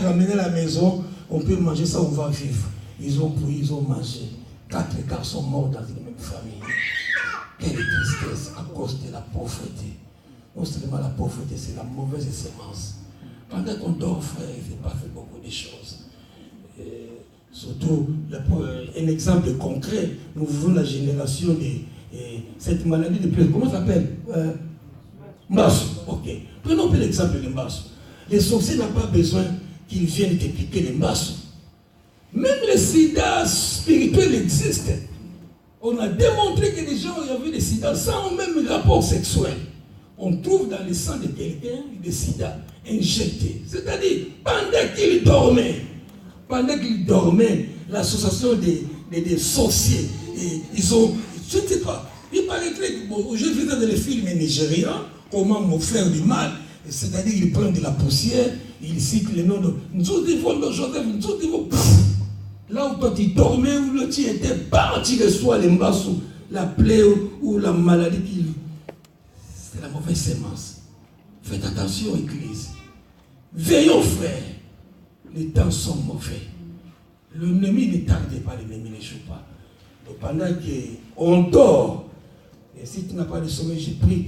Ramener à la maison, on peut manger ça, on va vivre. Ils ont pris, ils ont mangé. 4 garçons morts dans une même famille. Quelle tristesse à cause de la pauvreté. Non seulement la pauvreté, c'est la mauvaise sémence. Pendant qu'on dort, frère, il ne fait pas faire beaucoup de choses. Et surtout, un exemple concret, nous vivons la génération de cette maladie de plaie. Comment ça s'appelle Mbassou. Ok. Prenons un peu l'exemple de Mbassou. Les sorciers n'ont pas besoin qu'ils viennent te piquer les Mbassou. Même le sida spirituel existe. On a démontré que les gens avaient le sida sans même rapport sexuel. On trouve dans le sang de quelqu'un le sida injecté. C'est-à-dire, pendant qu'il dormait, l'association des sorciers, ils ont, je ne sais pas, il paraîtrait que je faisais dans les films nigérians, comment me faire du mal. C'est-à-dire, ils prennent de la poussière, ils citent le nom de Joseph, là où toi tu dormais, où tu étais parti que soit les Mbassou, la plaie ou la maladie, c'est la mauvaise sémence. Faites attention, Église. Veillons, frère. Les temps sont mauvais. L'ennemi ne tarde pas, l'ennemi ne joue pas. Donc pendant qu'on dort, et si tu n'as pas de sommeil, j'ai prie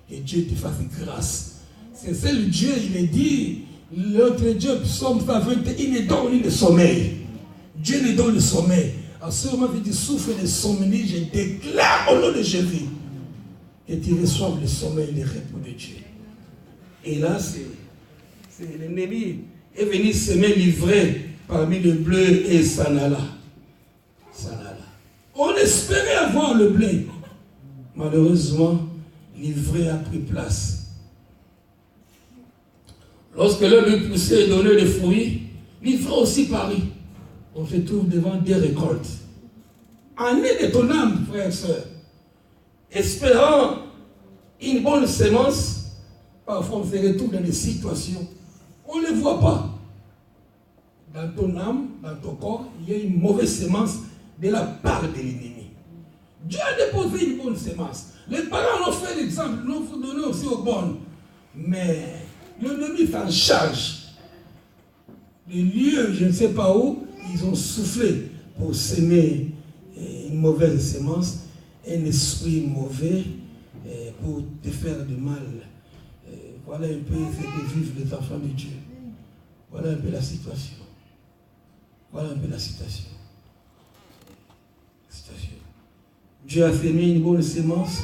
que Dieu te fasse grâce. C'est le Dieu, il est dit, l'autre Dieu, Psaume 21, il ne donne ni le sommeil. Dieu ne donne le sommeil. À ce moment où tu souffres de sommeil, je déclare au nom de Jésus que tu reçoives le sommeil et le repos de Dieu. Et là, c'est l'ennemi est venu semer l'ivraie parmi le bleu et Sanala. On espérait avoir le blé. Malheureusement, l'ivraie a pris place. Lorsque l'homme lui poussait et donnait les fruits, l'ivraie aussi parut. On se trouve devant des récoltes. Année de ton âme, frère et soeur. Espérant une bonne sémence, parfois on se retrouve dans des situations. On ne les voit pas. Dans ton âme, dans ton corps, il y a une mauvaise sémence de la part de l'ennemi. Dieu a déposé une bonne sémence. Les parents ont fait l'exemple, nous faut donner aussi aux bonnes. Mais l'ennemi s'en charge. Les lieux, je ne sais pas où, ils ont soufflé pour semer une mauvaise sémence, un esprit mauvais pour te faire du mal. Voilà un peu ce que vivent les enfants de Dieu. Voilà un peu la situation. Voilà un peu la situation. Dieu a semé une bonne sémence.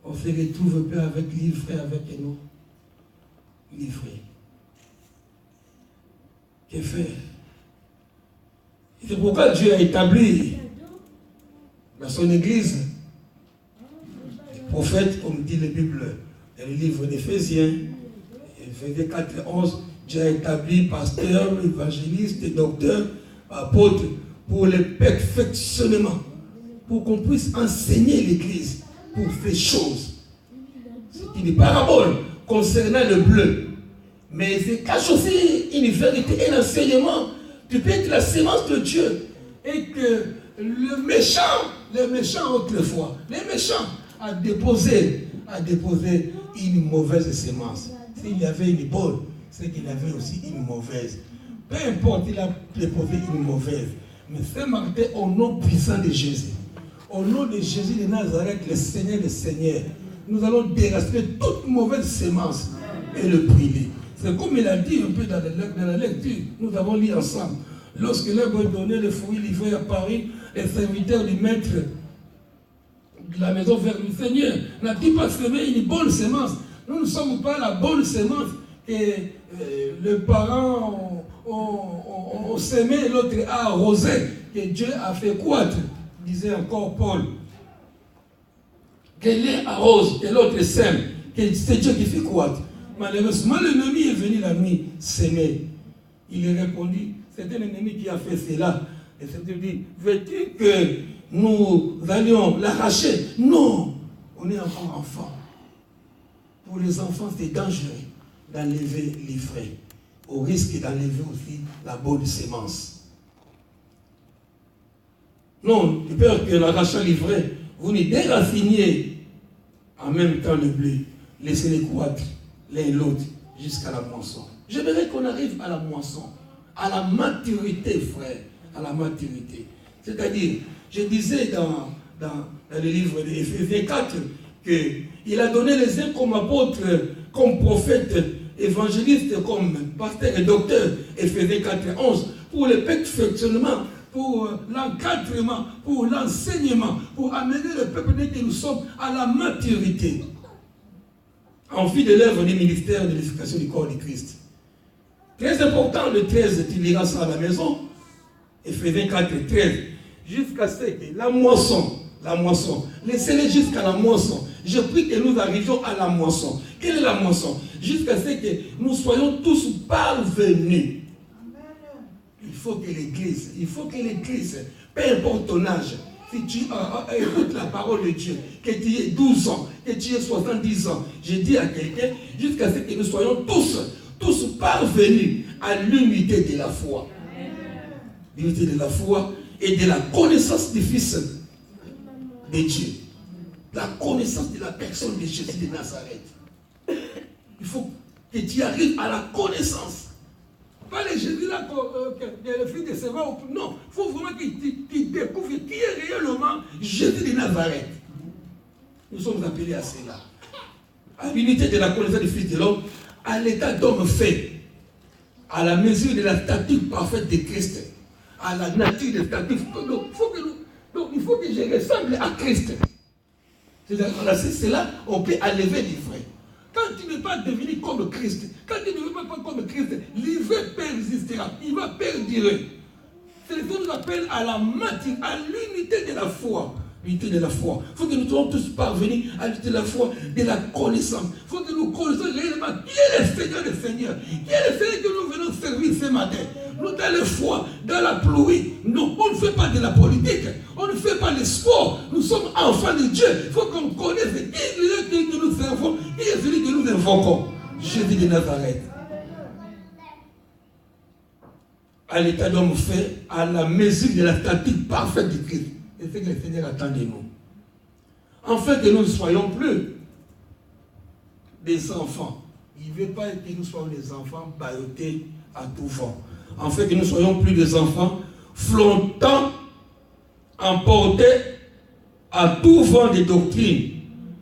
On se retrouve un peu avec l'ivraie, avec nous. L'ivraie. Que faire? C'est pourquoi Dieu a établi dans son église les prophètes, comme dit la Bible, dans le livre d'Éphésiens, Éphésiens 4 et 11, Dieu a établi pasteurs, évangélistes, docteurs, apôtres, pour le perfectionnement, pour qu'on puisse enseigner l'église pour ces choses. C'est une parabole concernant le bleu. Mais il cache aussi une vérité, un enseignement. Tu peux être la sémence de Dieu. Et que le méchant autrefois, les méchants a déposé une mauvaise sémence. S'il y avait une bonne, c'est qu'il y avait aussi une mauvaise. Peu importe, il a déposé une mauvaise. Mais ce matin, au nom puissant de Jésus, au nom de Jésus de Nazareth, le Seigneur des Seigneurs, nous allons déraciner toute mauvaise sémence et le prier. C'est comme il a dit un peu dans la lecture, nous avons lu ensemble. Lorsque l'homme donnait le fruit livré à Paris, les serviteurs du maître de la maison vers le Seigneur n'a-t-il pas semé une bonne sémence? Nous ne sommes pas la bonne sémence que les parents ont semé, l'autre a arrosé, que Dieu a fait croître, disait encore Paul. Que l'un arrose, que l'autre sème, que c'est Dieu qui fait croître. Malheureusement, l'ennemi est venu la nuit s'aimer. Il est répondu, c'est un ennemi qui a fait cela. Et c'est dit, veux-tu que nous allions l'arracher? Non, on est encore enfant. Pour les enfants, c'est dangereux d'enlever l'ivraie, au risque d'enlever aussi la bonne sémence. Non, de peur que l'arrachant l'ivraie, vous ne déraciniez en même temps le blé, laissez-les croître l'un et l'autre jusqu'à la moisson. J'aimerais qu'on arrive à la moisson, à la maturité, frère, à la maturité. C'est-à-dire, je disais dans le livre d'Éphésiens 4 qu'il a donné les uns comme apôtres, comme prophètes, évangélistes, comme pasteurs et docteurs, Éphésiens 4 et 11, pour le perfectionnement, pour l'encadrement, pour l'enseignement, pour amener le peuple dès que nous sommes à la maturité, en vue de l'œuvre du ministère de l'éducation du corps du Christ. Très important, le 13, tu liras ça à la maison, Éphésiens 4 et 13, jusqu'à ce que la moisson, laissez-les jusqu'à la moisson. Je prie que nous arrivions à la moisson. Quelle est la moisson? Jusqu'à ce que nous soyons tous parvenus. Il faut que l'Église, peu importe ton âge, si tu écoutes la parole de Dieu, que tu aies 12 ans, que tu aies 70 ans, je dis à quelqu'un, jusqu'à ce que nous soyons tous parvenus à l'unité de la foi. L'unité de la foi et de la connaissance du Fils de Dieu. La connaissance de la personne de Jésus de Nazareth. Il faut que tu arrives à la connaissance. Pas les Jésus là, le fils de Séva. Non, il faut vraiment que tu découvres qui est réellement Jésus de Nazareth. Nous sommes appelés à cela. À l'unité de la connaissance du Fils de l'homme, à l'état d'homme fait, à la mesure de la stature parfaite de Christ, à la nature de stature. Donc, il faut que je ressemble à Christ. C'est là on peut enlever l'ivraie. Quand tu ne veux pas devenir comme Christ, quand tu ne veux pas comme Christ, l'ivraie persistera, il va perdurer. C'est ce qu'on nous appelle à la matière, à l'unité de la foi. L'unité de la foi. Il faut que nous soyons tous parvenus à l'unité de la foi, de la connaissance. Il faut que nous connaissions réellement qui est le Seigneur des Seigneurs. Qui est le Seigneur que nous venons servir ce matin. Nous, dans le froid, dans la pluie, non, on ne fait pas de la politique, on ne fait pas de sport. Nous sommes enfants de Dieu. Il faut qu'on connaisse qui est celui que nous servons, qui est celui que nous invoquons. Jésus de Nazareth. À l'état d'homme fait, à la mesure de la stature parfaite du Christ. Et c'est que le Seigneur attend de nous. Afin que nous ne soyons plus des enfants. Il ne veut pas que nous soyons des enfants ballottés à tout vent. Afin que nous ne soyons plus des enfants flottant, emportés à tout vent de doctrine,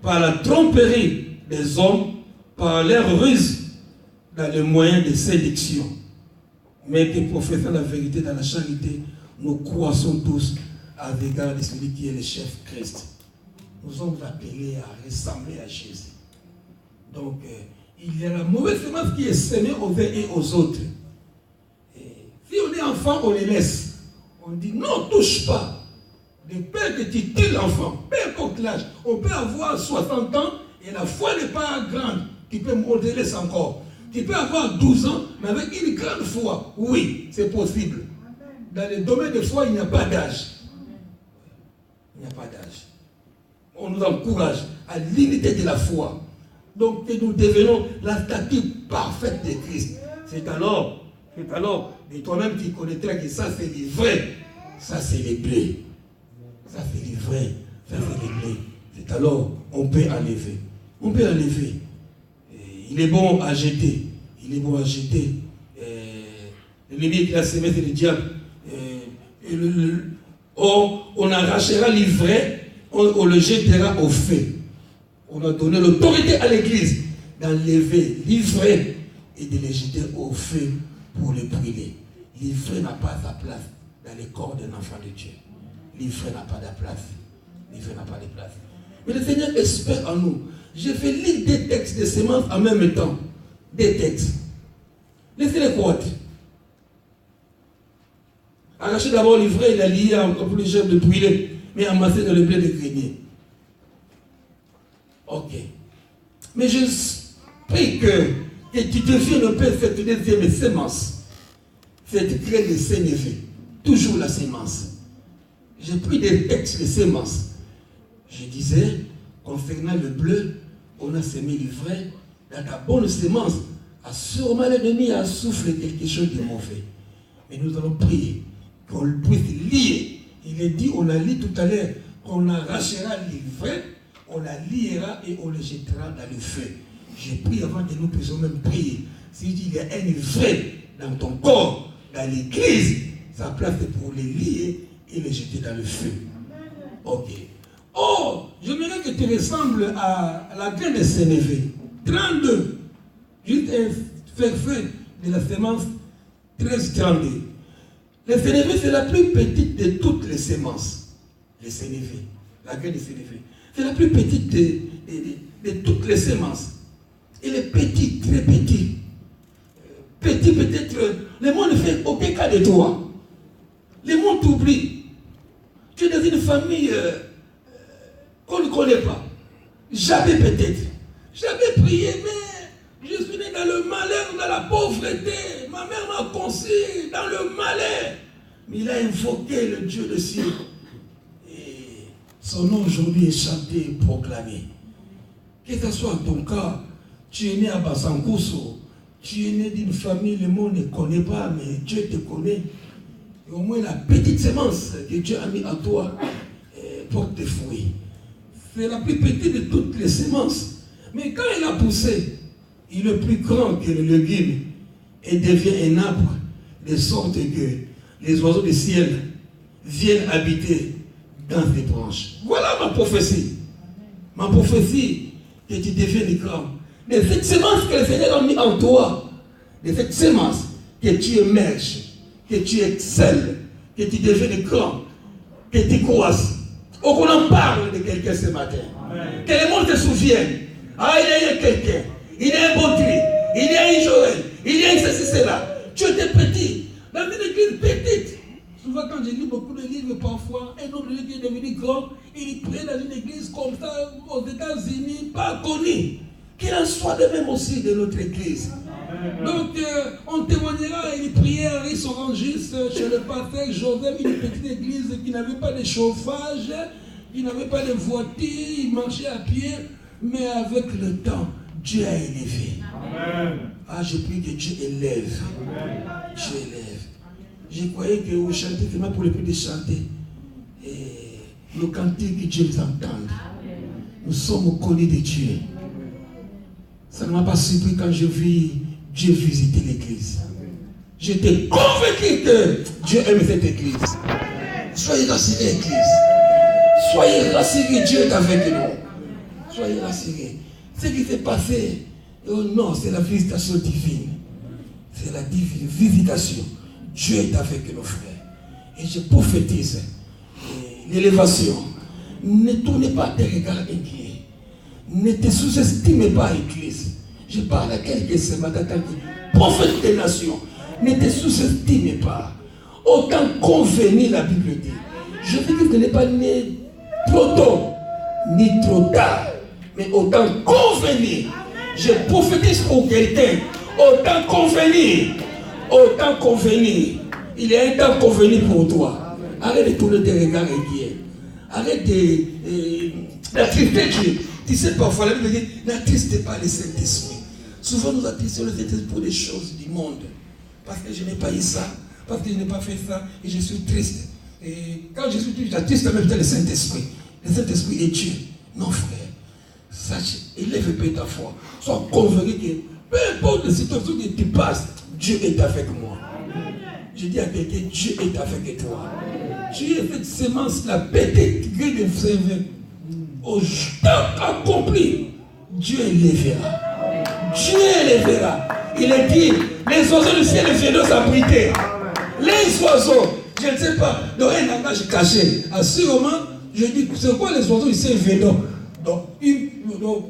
par la tromperie des hommes, par leur ruse, dans les moyens de séduction. Mais que professant la vérité dans la charité, nous croissons tous à l'égard de celui qui est le chef Christ. Nous sommes appelés à ressembler à Jésus. Donc, il y a la mauvaise semence qui est semée aux uns et aux autres. Et si on est enfant, on les laisse. On dit non, touche pas. De peur que tu tues l'enfant, peu importe l'âge. On peut avoir 60 ans et la foi n'est pas grande. Tu peux modeler encore. Tu peux avoir 12 ans, mais avec une grande foi. Oui, c'est possible. Dans le domaine de foi, il n'y a pas d'âge. Il n'y a pas d'âge. On nous encourage à l'unité de la foi. Donc que nous devenons la stature parfaite de Christ. C'est alors, et toi-même tu connaîtras que ça c'est les vrais, ça c'est les bleus. Ça c'est les vrais, ça c'est les bleus. C'est alors, on peut enlever. On peut enlever. Il est bon à jeter. Il est bon à jeter. L'ennemi qui a semé, c'est le diable. On arrachera l'ivraie, on le jettera au feu. On a donné l'autorité à l'Église d'enlever l'ivraie et de les jeter au feu pour le brûler. L'ivraie n'a pas sa place dans le corps d'un enfant de Dieu. L'ivraie n'a pas de place. L'ivraie n'a pas de place. Mais le Seigneur espère en nous. Je vais lire des textes de semences en même temps. Des textes. Laissez-les croître. Arrachez d'abord l'ivraie, il a lié encore plus les germes de brûler, mais amassé dans le blé de grenier. Ok. Mais je prie que tu deviennes un peu cette deuxième sémence. Cette graine de sénévé. Toujours la sémence. J'ai pris des textes de sémence. Je disais, concernant le bleu, on a semé l'ivraie. Dans ta bonne sémence, a sûrement l'ennemi a soufflé quelque chose de mauvais. Mais nous allons prier qu'on puisse lier. Il est dit, on a lu tout à l'heure, qu'on arrachera l'ivraie, on la liera et on le jettera dans le feu. Je prie avant que nous puissions même prier. Si il y a un vrai dans ton corps, dans l'église, sa place est pour les lier et les jeter dans le feu. Ok. Oh, j'aimerais que tu ressembles à la graine de sénévé. 32. Juste faire de la sémence 13-32. Le sénévé, c'est la plus petite de toutes les sémences. Le sénévé, la graine de sénévé. C'est la plus petite de toutes les semences. Il est petit, très petit. Petit peut-être, le monde ne fait aucun cas de toi. Le monde t'oublie. Tu es dans une famille qu'on ne connaît pas. Jamais peut-être. Jamais prié, mais je suis né dans le malheur, dans la pauvreté. Ma mère m'a conçu dans le malheur. Mais il a invoqué le Dieu de ciel. Et son nom aujourd'hui est chanté et proclamé. Que ce soit ton cas, tu es né à Basankousso, tu es né d'une famille, le monde ne connaît pas, mais Dieu te connaît. Et au moins la petite semence que Dieu a mis à toi porte des fruits. C'est la plus petite de toutes les semences. Mais quand il a poussé, il est plus grand que le légume et devient un arbre, de sorte que les oiseaux du ciel viennent habiter dans ses branches. Voilà ma prophétie. Ma prophétie, que tu deviennes grand. De cette semence que le Seigneur a mis en toi, de cette semence que tu émerges, que tu excelles, que tu deviennes grand, que tu croisses. Oh, qu'on en parle de quelqu'un ce matin. Amen. Que le monde se souvienne. Ah, il y a quelqu'un. Il y a un Baudry. Il y a un Joël. Il y a un ceci, cela. Tu étais petit. Dans une église petite. Souvent, quand je lis beaucoup de livres, parfois, un homme qui est devenu grand, il prie dans une église comme ça, aux États-Unis, pas connu. Qu'il en soit de même aussi de notre église. Donc, on témoignera, il priait, il se rend juste chez le pasteur Joseph, une petite église qui n'avait pas de chauffage, qui n'avait pas de voiture, il marchait à pied, mais avec le temps, Dieu a élevé. Amen. Ah, je prie que Dieu élève. Amen. Dieu élève. Je croyais que vous chantez vraiment pour le plus de chanter. Et le cantique que Dieu nous entende. Nous sommes connus de Dieu. Ça ne m'a pas surpris quand je vis Dieu visiter l'église. J'étais convaincu que Dieu aime cette église. Soyez rassurés, église. Soyez rassurés, Dieu est avec nous. Soyez rassurés. Ce qui s'est passé, oh non, c'est la visitation divine. C'est la divine visitation. Dieu est avec nos frères. Et je prophétise l'élévation. Ne tournez pas tes regards inquiets. Ne te sous-estimez pas, église. Je parle à quelqu'un ce matin qui prophète des nations. Ne te sous-estimez pas. Autant convenir, la Bible dit. Je dis que tu n'es pas né trop tôt, ni trop tard. Mais autant convenir. Je prophétise pour quelqu'un. Autant convenir. Autant convenir. Il y a un temps convenir pour toi. Arrête de tourner tes regards inquiets. Arrête d'attrister Dieu. Tu sais, parfois, la Bible dit, n'attristez pas le Saint-Esprit. Souvent, nous attristons le Saint-Esprit pour des choses du monde. Parce que je n'ai pas eu ça, parce que je n'ai pas fait ça, et je suis triste. Et quand je suis triste, j'attriste en même temps le Saint-Esprit. Le Saint-Esprit est Dieu. Non, frère. Sache, élève peu ta foi. Sois convaincu que, peu importe la situation que tu passes, Dieu est avec moi. Je dis à quelqu'un, Dieu est avec toi. Tu es cette semence, la petite grille de fève. Au temps accompli, Dieu élèvera. Dieu élèvera. Il est dit, les oiseaux du ciel viennent s'abriter. Les oiseaux, je ne sais pas, dans un langage caché. À ce moment, je dis, c'est quoi les oiseaux du ciel viennent? Donc, littéralement.